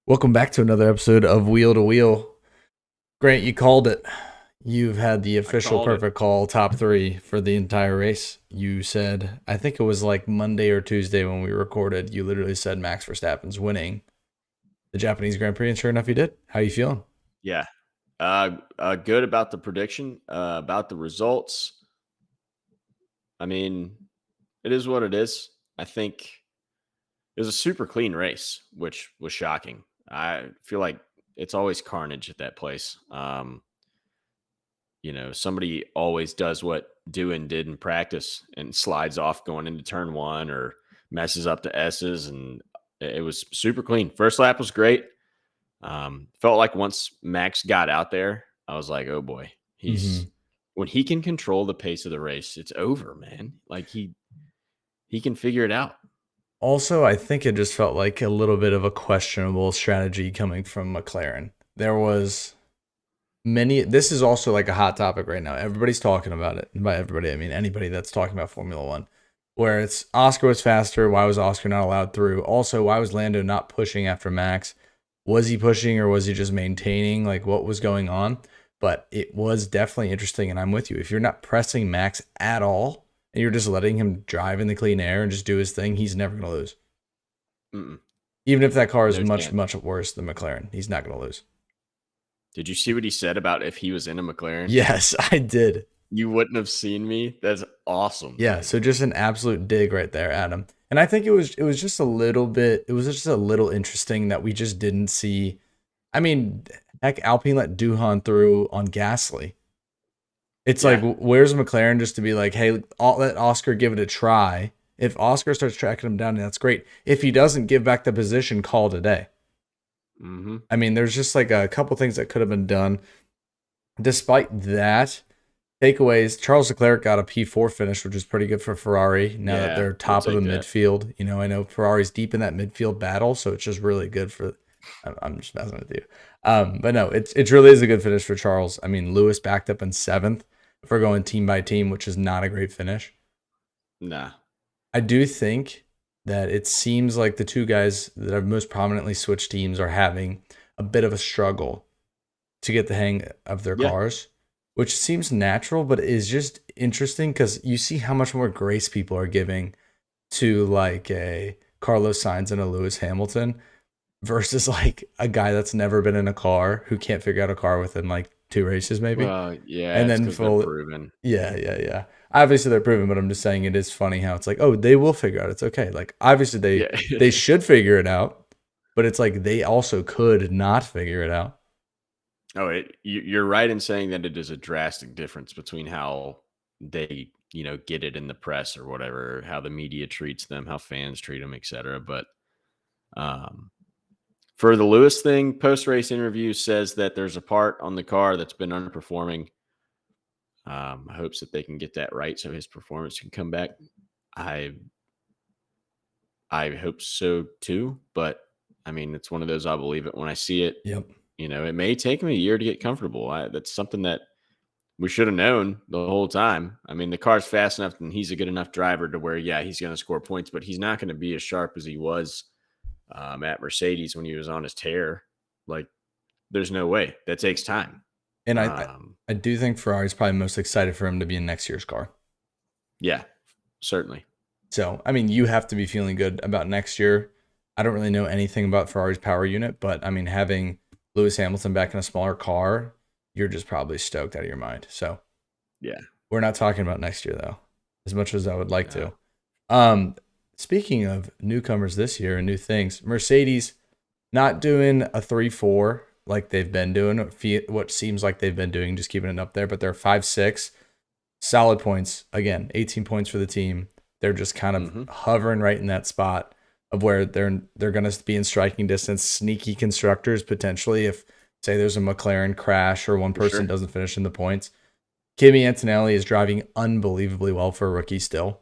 Welcome back to another episode of Wheel to Wheel. Grant, you called it. You've had the I official called it. perfect call, top three for the entire race. You said, I think it was like Monday or Tuesday when we recorded, you literally said Max Verstappen's winning the Japanese Grand Prix, and sure enough, he did. How you feeling? Yeah. Good about the prediction, about the results. I mean, it is what it is. I think it was a super clean race, which was shocking. I feel like it's always carnage at that place. Somebody always does what Doohan did in practice and slides off going into turn one or messes up the S's, and it was super clean. First lap was great. Felt like once Max got out there, I was like, oh boy, Mm-hmm. he's when he can control the pace of the race, it's over, man. Like he can figure it out. Also, I think it just felt like a little bit of a questionable strategy coming from McLaren. There was this is also like a hot topic right now. Everybody's talking about it. And by everybody, I mean anybody that's talking about Formula One, where it's Oscar was faster. Why was Oscar not allowed through? Also, why was Lando not pushing after Max? Was he pushing or was he just maintaining? Like, what was going on? But it was definitely interesting. And I'm with you. If you're not pressing Max at all and you're just letting him drive in the clean air and just do his thing, he's never going to lose. Mm-mm, Even if that car is no much, chance. much worse than McLaren, he's not going to lose. Did you see what he said about if he was in a McLaren? Yes, I did. You wouldn't have seen me. That's awesome, Yeah, dude. so just an absolute dig right there, Adam. And I think it was just a little bit it was just a little interesting that we just didn't see. I mean, heck, Alpine let Duhan through on Gasly. It's like Yeah. where's McLaren just to be like, hey, let Oscar give it a try. If Oscar starts tracking him down, that's great. If he doesn't give back the position, call today. Mm-hmm. I mean, there's just like a couple things that could have been done. Despite that, takeaways, Charles Leclerc got a P4 finish, which is pretty good for Ferrari now that Yeah, they're we'll top of the take that. midfield. You know, I know Ferrari's deep in that midfield battle, so it's just really good for. I'm just messing with you. But no, it really is a good finish for Charles. I mean, Lewis backed up in seventh for going team by team, which is not a great finish. Nah. I do think that it seems like the two guys that have most prominently switched teams are having a bit of a struggle to get the hang of their Yeah. cars, which seems natural, but is just interesting because you see how much more grace people are giving to like a Carlos Sainz and a Lewis Hamilton versus like a guy that's never been in a car who can't figure out a car within like two races, maybe. Well, yeah, And it's then because they're full, proven. yeah, yeah, yeah. Obviously they're proven, but I'm just saying it is funny how it's like, oh, they will figure out. It's okay. Like obviously they Yeah. they should figure it out, but it's like they also could not figure it out. Oh, you're right in saying that it is a drastic difference between how they, get it in the press or whatever, how the media treats them, how fans treat them, etc. But um, for the Lewis thing, post race interview says that there's a part on the car that's been underperforming. Hopes that they can get that right so his performance can come back. I I hope so too, but I mean, it's one of those I'll believe it when I see it. Yep. It may take him a year to get comfortable. That's something that we should have known the whole time. I mean, the car's fast enough and he's a good enough driver to where, yeah, he's going to score points, but he's not going to be as sharp as he was at Mercedes when he was on his tear. Like, there's no way. That takes time. And Um, I do think Ferrari's probably most excited for him to be in next year's car. yeah, certainly. So, I mean, you have to be feeling good about next year. I don't really know anything about Ferrari's power unit, but I mean, having Lewis Hamilton back in a smaller car, you're just probably stoked out of your mind. So, Yeah. we're not talking about next year though, as much as I would like No. to. Um, Speaking of newcomers this year and new things, Mercedes not doing a 3-4 like they've been doing, what seems like they've been doing, just keeping it up there, but they're 5-6. Solid points. Again, 18 points for the team. They're just kind of Mm-hmm. hovering right in that spot of where they're going to be in striking distance. Sneaky constructors potentially if say there's a McLaren crash or one For person sure. doesn't finish in the points. Kimi Antonelli is driving unbelievably well for a rookie still.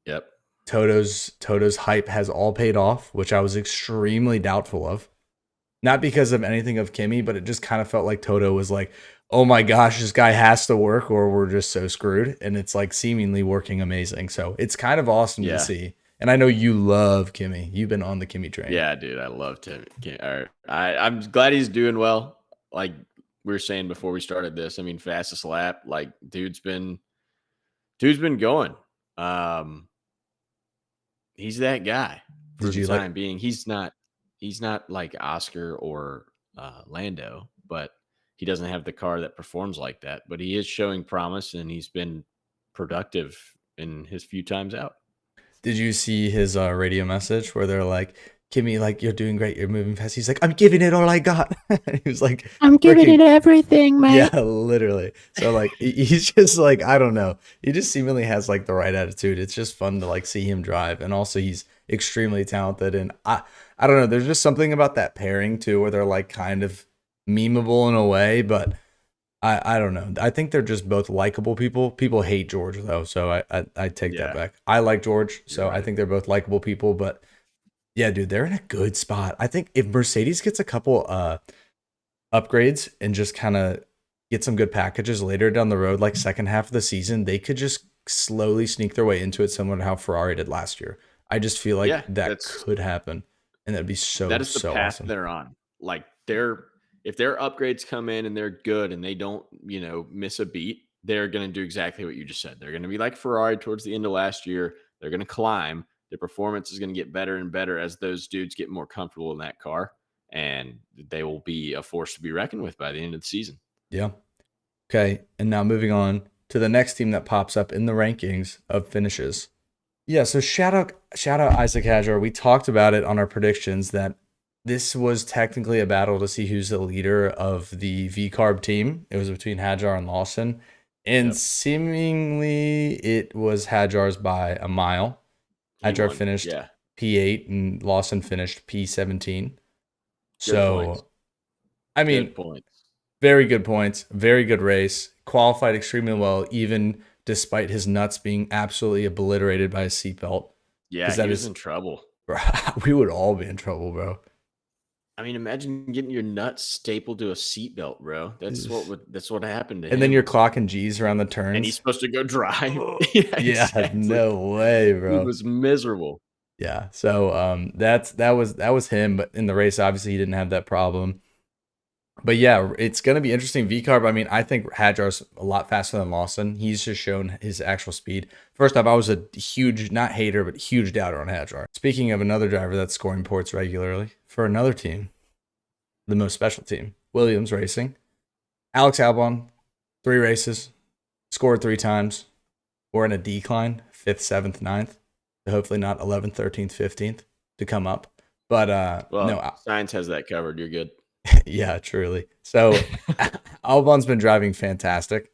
Yep. Toto's hype has all paid off, which I was extremely doubtful of. Not because of anything of Kimmy, but it just kind of felt like Toto was like, "Oh my gosh, this guy has to work, or we're just so screwed." And it's like seemingly working amazing. So it's kind of awesome to Yeah. see. And I know you love Kimmy. You've been on the Kimmy train. Yeah, dude, I love Tim. I'm glad he's doing well. Like we were saying before we started this, I mean, fastest lap. Like, dude's been going. Um, he's that guy for Did the you like? time being. He's not like Oscar or Lando, but he doesn't have the car that performs like that. But he is showing promise, and he's been productive in his few times out. Did you see his radio message where they're like, "Kimmy, like you're doing great. You're moving fast." He's like, "I'm giving it all I got." He was like, I'm giving it freaking everything, yeah, mate. literally. So like he's just like I don't know. He just seemingly has like the right attitude. It's just fun to like see him drive, and also he's extremely talented. And I don't know. There's just something about that pairing too, where they're like kind of memeable in a way, but I don't know. I think they're just both likable people. People hate George though, so I take that Yeah, back. I like George, you're so I right. think they're both likable people. But yeah, dude, they're in a good spot. I think if Mercedes gets a couple upgrades and just kind of get some good packages later down the road, like second half of the season, they could just slowly sneak their way into it, similar to how Ferrari did last year. I just feel like Yeah, that could happen, and that'd be that so is the so path awesome. they're on. Like if their upgrades come in and they're good and they don't, miss a beat, they're going to do exactly what you just said. They're going to be like Ferrari towards the end of last year. They're going to climb. Their performance is going to get better and better as those dudes get more comfortable in that car, and they will be a force to be reckoned with by the end of the season. Yeah. Okay, and now moving on to the next team that pops up in the rankings of finishes. Yeah, so shout out Isaac Hadjar. We talked about it on our predictions that this was technically a battle to see who's the leader of the V Carb team. It was between Hadjar and Lawson, and Yep, seemingly it was Hadjar's by a mile. he Hadjar won. finished Yeah, P8 and Lawson finished P17. good points. So, I mean, Good points. very good points, very good race, qualified extremely well, even despite his nuts being absolutely obliterated by his seatbelt. Yeah, Because he that was is, in trouble. we would all be in trouble, bro. I mean, imagine getting your nuts stapled to a seatbelt, bro. That's what happened to And then you're him. clocking G's around the And he's turns. supposed to go drive. Oh, Yeah, yeah, exactly. no way, Dude bro. was miserable. Yeah, so that was him, but in the race, obviously he didn't have that problem. But yeah, it's gonna be interesting. V carb. I mean, I think Hadjar's a lot faster than Lawson. He's just shown his actual speed. First off, I was a huge, not hater, but huge doubter on Hadjar. Speaking of another driver that's scoring ports regularly for another team, the most special team, Williams Racing. Alex Albon, 3 races, scored 3 times. We're in a decline, fifth, seventh, ninth. So hopefully not 11th, 13th, 15th to come up. But no, Well, science has that covered. You're good. yeah, truly. So Albon's been driving fantastic.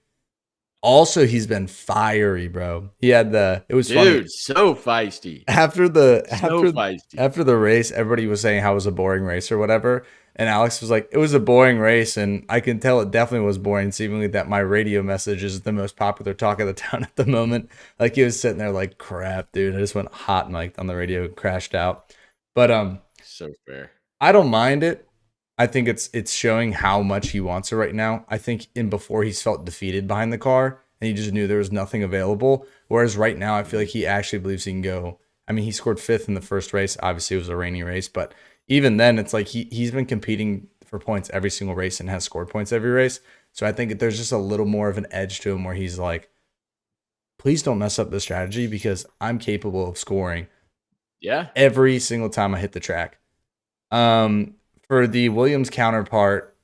Also, he's been fiery, bro. He had it was funny. Dude, so feisty. After the So feisty. after the race, everybody was saying how it was a boring race or whatever. And Alex was like, it was a boring race, and I can tell it definitely was boring, seemingly that my radio message is the most popular talk of the town at the moment. Like he was sitting there like, crap, dude. I just went hot mic on the radio and crashed out. But So fair. I don't mind it. I think it's showing how much he wants it right now. I think in before he's felt defeated behind the car and he just knew there was nothing available. Whereas right now I feel Mhm. like he actually believes he can go. I mean, he scored fifth in the first race. Obviously it was a rainy race, but even then it's like he's been competing for points every single race and has scored points every race. So I think there's just a little more of an edge to him where he's like, please don't mess up the strategy because I'm capable of scoring Yeah. every single time I hit the track. Um, for the Williams counterpart,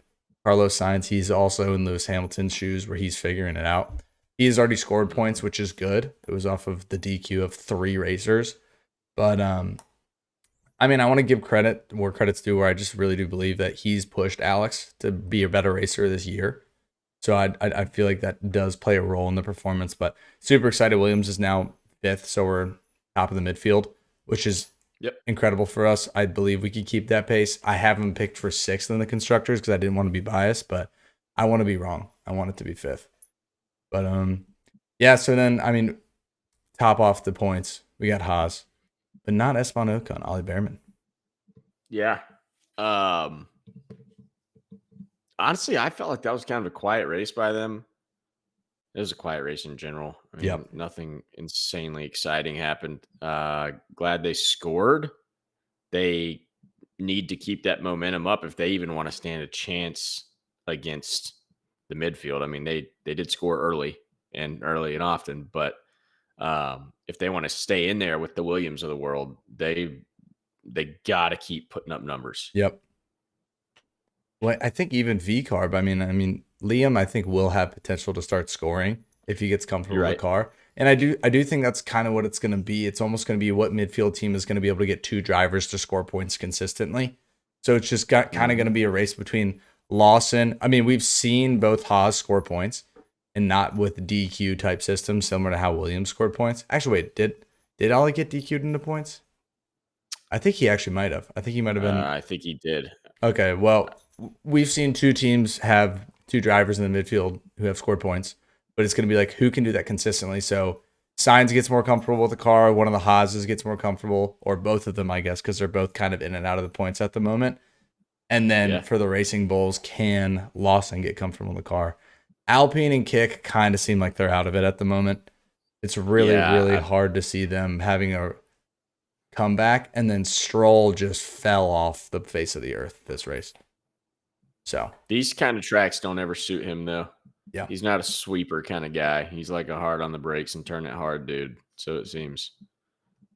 Carlos Sainz, he's also in Lewis Hamilton's shoes where he's figuring it out. He has already scored points, Mhm. which is good. It was off of the DQ of 3 racers. But I mean, I want to give credit where credit's due, where I just really do believe that he's pushed Alex to be a better racer this year. So I feel like that does play a role in the performance. But super excited. Williams is now fifth, so we're top of the midfield, which is Yep. incredible for us. I believe we could keep that pace. I have him picked for sixth in the constructors because I didn't want to be biased, but I want to be wrong. I want it to be fifth. But yeah. So then, I mean, top off the points, we got Haas, but not Esteban Ocon, Ollie Behrman. Yeah. Um Honestly, I felt like that was kind of a quiet race by them. it was a quiet race in general. I Yep. mean, nothing insanely exciting happened. Glad they scored. They need to keep that momentum up if they even want to stand a chance against the midfield. I mean, they did score early and often, but if they want to stay in there with the Williams of the world, they got to keep putting up numbers. Yep. Well, I think even V Carb. I mean, Liam. I think will have potential to start scoring if he gets comfortable You're with the right. car. And I do think that's kind of what it's going to be. It's almost going to be what midfield team is going to be able to get two drivers to score points consistently. So it's just got kind of going to Hmm. be a race between Lawson. I mean, we've seen both Haas score points, and not with DQ type systems, similar to how Williams scored points. Actually, wait, did Ollie get DQ'd into points? I think he actually might have. I think he might have been. I think he did. Okay, well, we've seen two teams have two drivers in the midfield who have scored points, but it's going to be like who can do that consistently. So Signs gets more comfortable with the car, one of the Haases gets more comfortable, or both of them, I guess, because they're both kind of in and out of the points at the moment. And then Yeah. for the Racing Bulls, can Lawson get comfortable in the car? Alpine and Kick kind of seem like they're out of it at the moment. It's really, Yeah. really hard to see them having a comeback, and then Stroll just fell off the face of the earth this race. So, These kind of tracks don't ever suit him, though. yeah. He's not a sweeper kind of guy. He's like a hard on the brakes and turn it hard dude. So it seems.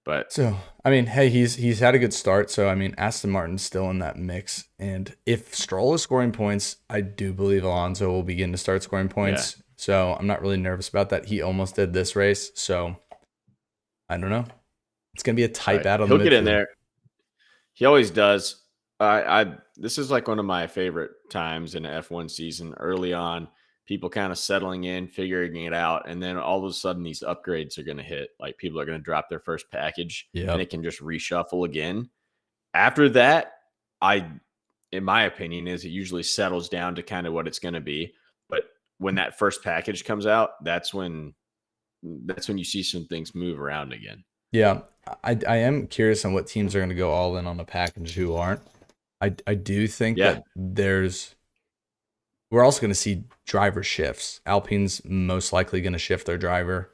But So, I mean, hey, he's had a good start. So, I mean, Aston Martin's still in that mix. And if Stroll is scoring points, I do believe Alonso will begin to start scoring yeah, points. So, I'm not really nervous about that. He almost did this race. So, I don't know. It's going to be a tight right. battle in He'll the get in midfield. there. He always does. I this is like one of my favorite times in the F1 season. Early on, people kind of settling in, figuring it out, and then all of a sudden these upgrades are going to hit. Like people are going to drop their first package, and Yep. it can just reshuffle again. After that, I, in my opinion, is it usually settles down to kind of what it's going to be. But when that first package comes out, that's when you see some things move around again. Yeah. I am curious on what teams are going to go all in on a package who aren't. I do think Yeah, that we're also going to see driver shifts. Alpine's most likely going to shift their driver,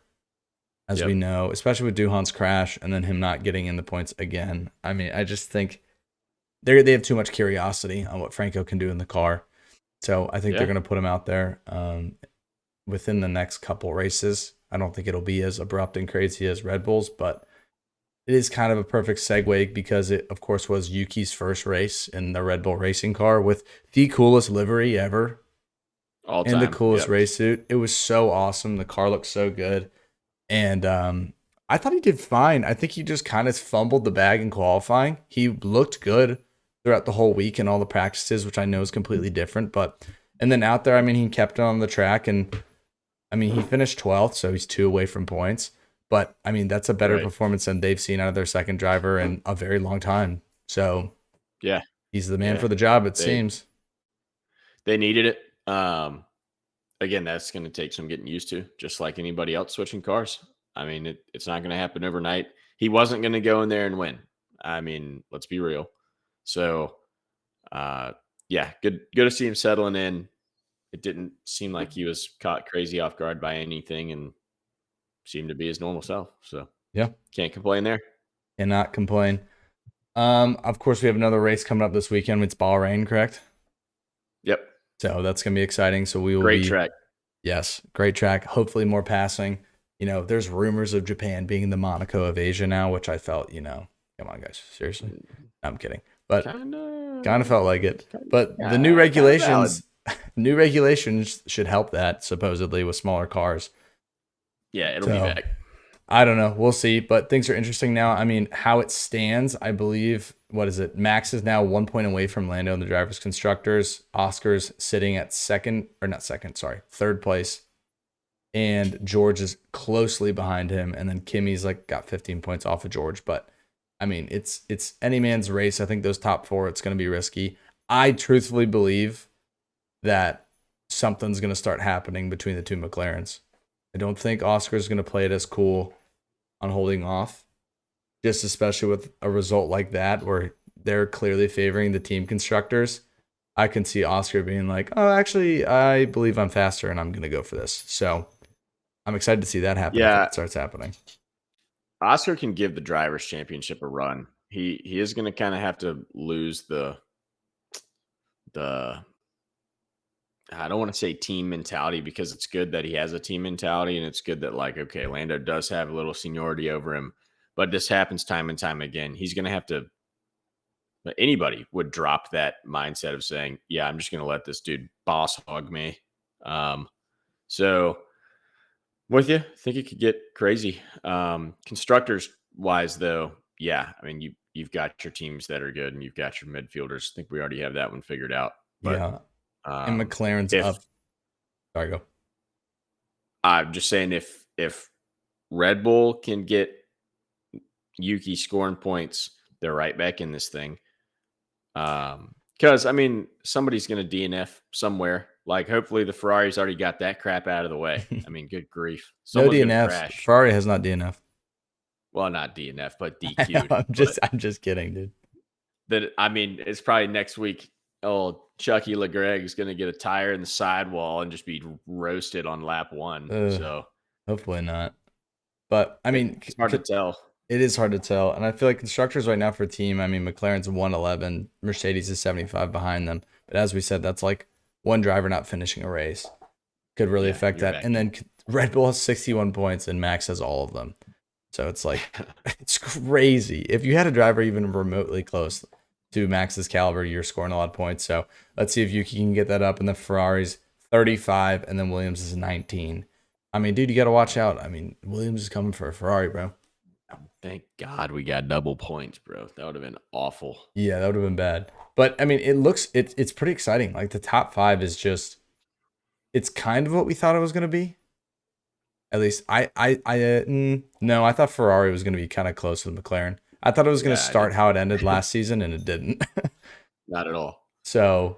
as we yep, know, especially with Duhan's crash and then him not getting in the points again. I mean, I just think they have too much curiosity on what Franco can do in the car. So I think they're yeah, going to put him out there within the next couple races. I don't think it'll be as abrupt and crazy as Red Bull's, but it is kind of a perfect segue because it, of course, was Yuki's first race in the Red Bull racing car with the coolest livery ever all and the time. coolest Yep. race suit. It was so awesome. The car looked so good. And I thought he did fine. I think he just kind of fumbled the bag in qualifying. He looked good throughout the whole week and all the practices, which I know is completely different. But and then out there, I mean, he kept it on the track, and I mean, he finished 12th, so he's 2 away from points. But I mean, that's a better Right. performance than they've seen out of their second driver in a very long time. So Yeah. he's the man Yeah. for the job, it They seems. they needed it. Again, that's going to take some getting used to, just like anybody else switching cars. I mean, it's not going to happen overnight. He wasn't going to go in there and win. I mean, let's be real. So, uh, yeah, good to see him settling in. It didn't seem like he was caught crazy off guard by anything, and seemed to be his normal self. So, Yeah, can't complain there. cannot complain. Of course, we have another race coming up this weekend. It's Bahrain, correct? Yep, So that's gonna be exciting. So we will great be, track. yes, great track. Hopefully more passing. There's rumors of Japan being the Monaco of Asia now, which I felt, come on, guys, seriously. No, I'm kidding, but Kind kind of of, felt like it. But the new kind of valid. regulations, new regulations should help that supposedly with smaller cars. Yeah, it'll be So back. I don't know. We'll see. But things are interesting now. I mean, how it stands, I believe, what is it? Max is now 1 point away from Lando in the drivers' constructors. Oscar's sitting at second, or not second, sorry, third place. And George is closely behind him. And then Kimmy's like got 15 points off of George. But I mean, it's any man's race. I think those top four, it's going to be risky. I truthfully believe that something's going to start happening between the two McLarens. I don't think Oscar's going to play it as cool on holding off, just especially with a result like that where they're clearly favoring the team constructors. I can see Oscar being like, "Oh, actually, I believe I'm faster, and I'm going to go for this." So I'm excited to see that happen if Yeah, that starts happening. Oscar can give the drivers' championship a run. He is going to kind of have to lose the I don't want to say team mentality because it's good that he has a team mentality and it's good that like okay, Lando does have a little seniority over him, but this happens time and time again. He's going to have to. Anybody would drop that mindset of saying, "Yeah, I'm just going to let this dude boss hog me." Um, so with you, I think it could get crazy. Constructors wise, though, yeah, I mean you've got your teams that are good and you've got your midfielders. I think we already have that one figured out. But Yeah. And um, McLaren's if up. Sorry, go. I'm just saying, if Red Bull can get Yuki scoring points, they're right back in this thing. Because I mean, somebody's going to DNF somewhere. Like, hopefully, the Ferrari's already got that crap out of the way. I mean, good grief, No someone's going to DNFs. crash. Ferrari has not DNF. Well, not DNF, but I know. DQ'd. I'm But just kidding, dude. that I mean, it's probably next week. Oh, Chucky LeGreg is going to get a tire in the sidewall and just be roasted on lap one. Ugh, So hopefully not. But I mean, it's hard to tell. it is hard to tell. And I feel like constructors right now for team, I mean, McLaren's 111, Mercedes is 75 behind them. But as we said, that's like one driver not finishing a race could really Yeah, affect you're that. back And in. then Red Bull has 61 points and Max has all of them. So it's like, it's crazy. If you had a driver even remotely close to Max's caliber, you're scoring a lot of points. So let's see if Yuki can get that up. And the Ferrari's 35 and then Williams is 19. I mean, dude, you got to watch out. I mean, Williams is coming for a Ferrari, bro. Thank God we got double points, bro. That would have been awful. Yeah, that would have been bad. But I mean, it's pretty exciting. Like the top five is just it's kind of what we thought it was gonna be. At least no, I thought Ferrari was gonna be kind of close with McLaren. I thought it was gonna Yeah, I did. start how it ended last season, and it didn't. Not at all. So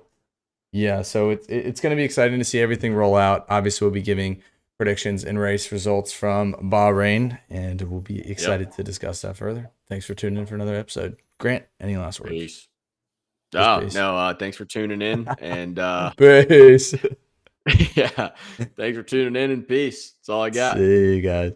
yeah, so it's gonna be exciting to see everything roll out. Obviously, we'll be giving predictions and race results from Bahrain, and we'll be Yep. excited to discuss that further. Thanks for tuning in for another episode. Grant, any last words? Peace. Just Oh, peace. no, thanks for tuning in. And Peace. yeah, thanks for tuning in and peace. That's all I got. See you guys.